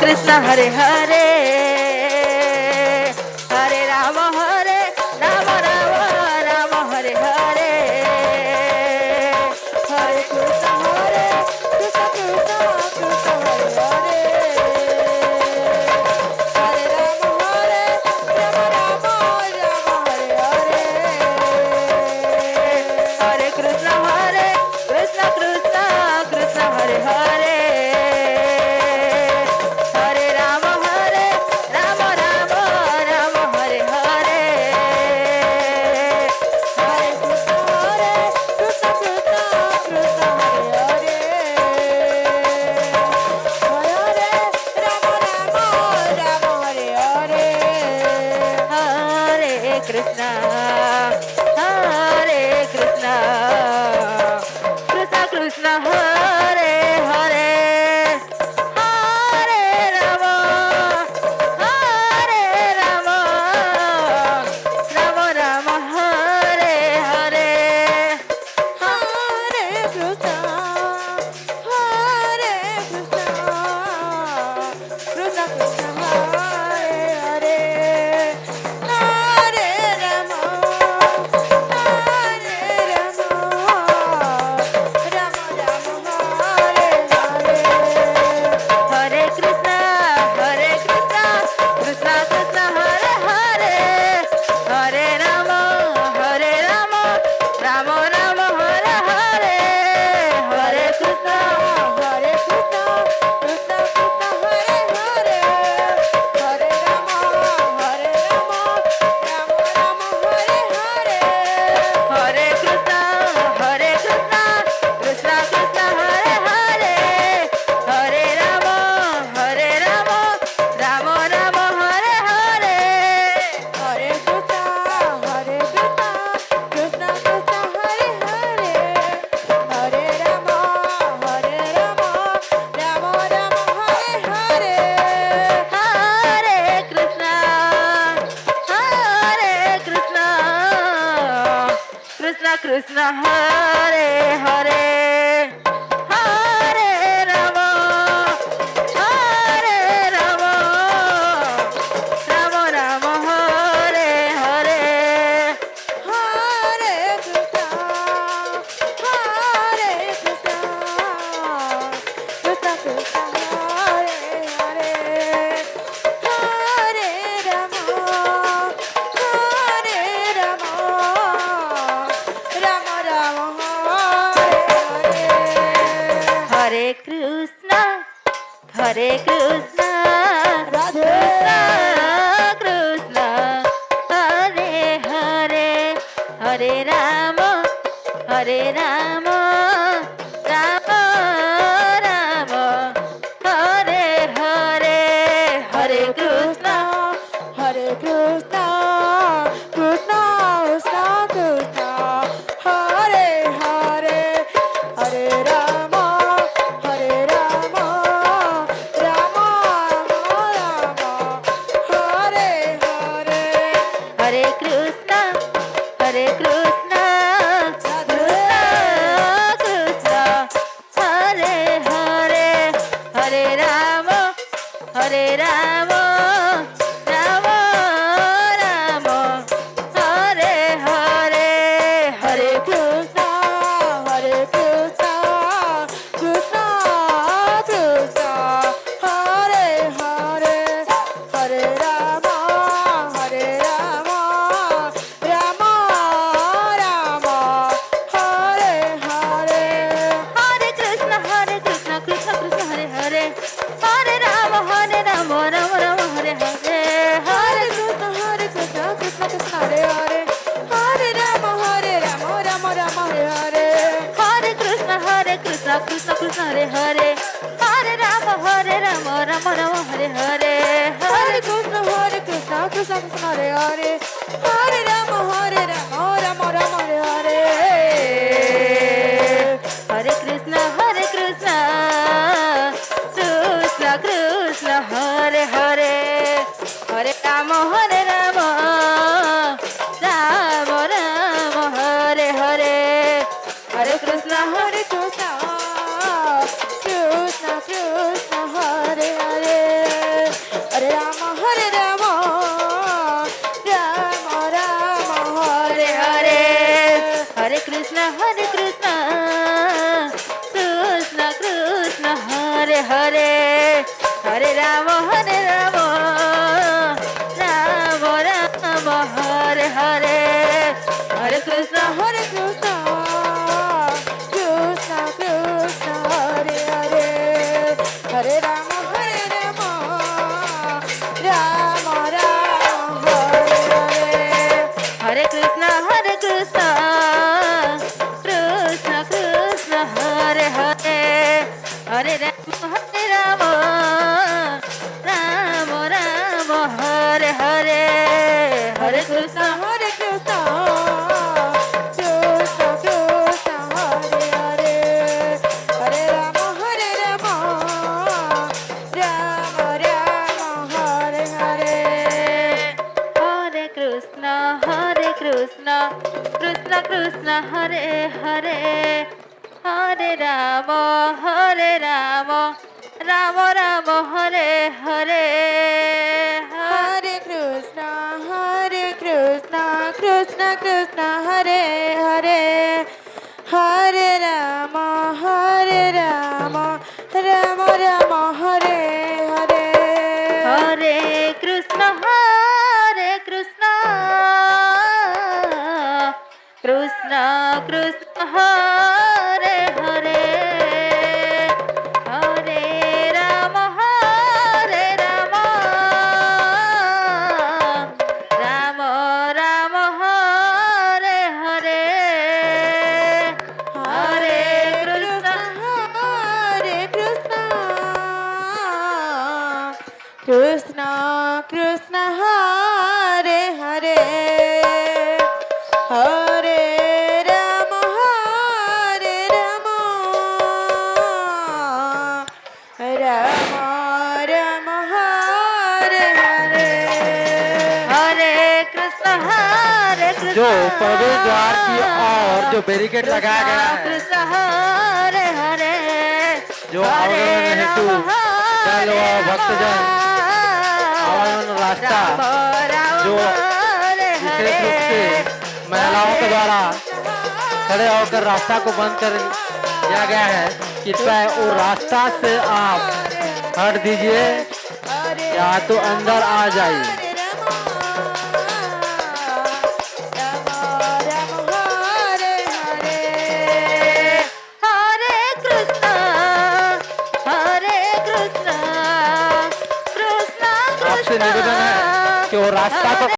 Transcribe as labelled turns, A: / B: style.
A: Krishna Hare Hare Hare Rama Rama Rama Hare Hare Hare Krishna Krishna Krishna Hare Hare Hare Rama Rama Rama Hare Hare Hare Krishna Krishna Krishna Hare Hare Hare Rama Rama Rama Hare Hare Hare Krishna Krishna Krishna Hare Hare Hare Rama Hare Hare Hare Krishna Krishna Krishna Hare Hare Hare Rama Rama Rama Hare Hare Hare Krishna Krishna Krishna Hare Hare Hare Rama Rama Rama Hare Hare Hare Krishna Krishna Krishna Hare Hare Hare Rama Rama Rama Hare Hare Hare Krishna Krishna Krishna Hare Hare Hare Rama Rama Rama Hare Hare Hare Krishna Krishna Krishna Hare Hare Hare Rama Rama Rama Hare Hare Hare Krishna Krishna Krishna Hare Hare Hare Rama Rama Rama Hare Hare Hare Krishna Krishna Krishna Hare Hare Hare Rama Rama Rama Hare Hare Hare Krishna Krishna Krishna Hare Hare Hare Rama Rama Rama Hare Hare Hare Krishna Radhe Krishna Hare Hare Hare Rama Rama Rama Hare Hare Hare Krishna Krishna Krishna Krishna Hare Hare Hare Rama Rama Rama Hare Hare Hare Krishna Krishna Krishna Hare Hare Hare Rama Rama Rama Hare Hare Hare Krishna Krishna Krishna Hare Hare Hare Rama Rama Rama Hare Hare Hare Krishna Krishna Krishna Hare Hare Hare Rama Rama Rama Hare Hare Hare Krishna Krishna Krishna Hare Hare Hare Rama Rama Rama Hare Hare Hare Krishna Krishna Krishna Hare Hare Hare Rama Rama Rama Hare Hare Hare Krishna Krishna Krishna Hare Hare Hare Rama Rama Rama Hare Hare Hare Krishna Krishna Krishna Hare Hare Hare Rama Rama Rama Hare Hare Hare Krishna Krishna Krishna Hare Hare Hare Hare, Hare Rama, Rama Rama, Hare Hare, Hare Krishna, Krishna Krishna, Hare Hare, Hare Rama, Rama Rama, Hare Hare, Hare Krishna, Krishna Krishna, Hare Hare, Hare Rama, Rama Rama, Hare Hare, Hare Krishna, Krishna Krishna, Hare Hare, Hare Rama, Rama Rama, Hare Hare, Hare Krishna, Krishna Krishna, Hare Hare, Hare Rama, Rama Rama, Hare Hare, Hare Krishna, Krishna Krishna, Hare Hare, Hare Rama, Rama Rama, Hare Hare, Hare Krishna, Krishna Krishna Krishna, Hare Hare, Hare Rama, Rama Rama, Hare Hare, Hare Krishna, Krishna Krishna, Hare Hare, Hare Rama, Rama Rama, Hare Hare, Hare Krishna,
B: जो प्रवेश द्वार की और जो barricade लगाया गया है,
A: Krishna Hare Hare,
B: जो आवागमन हेतु दल व भक्तजन आवागमन रास्ता जो विशेष रूप से महिलाओं के द्वारा खड़े होकर रास्ता को बंद कर दिया गया है, कृपया वो रास्ता से आप हट दीजिए या तो अंदर आ जाइए। आपसे निवेदन है कि वो रास्ता को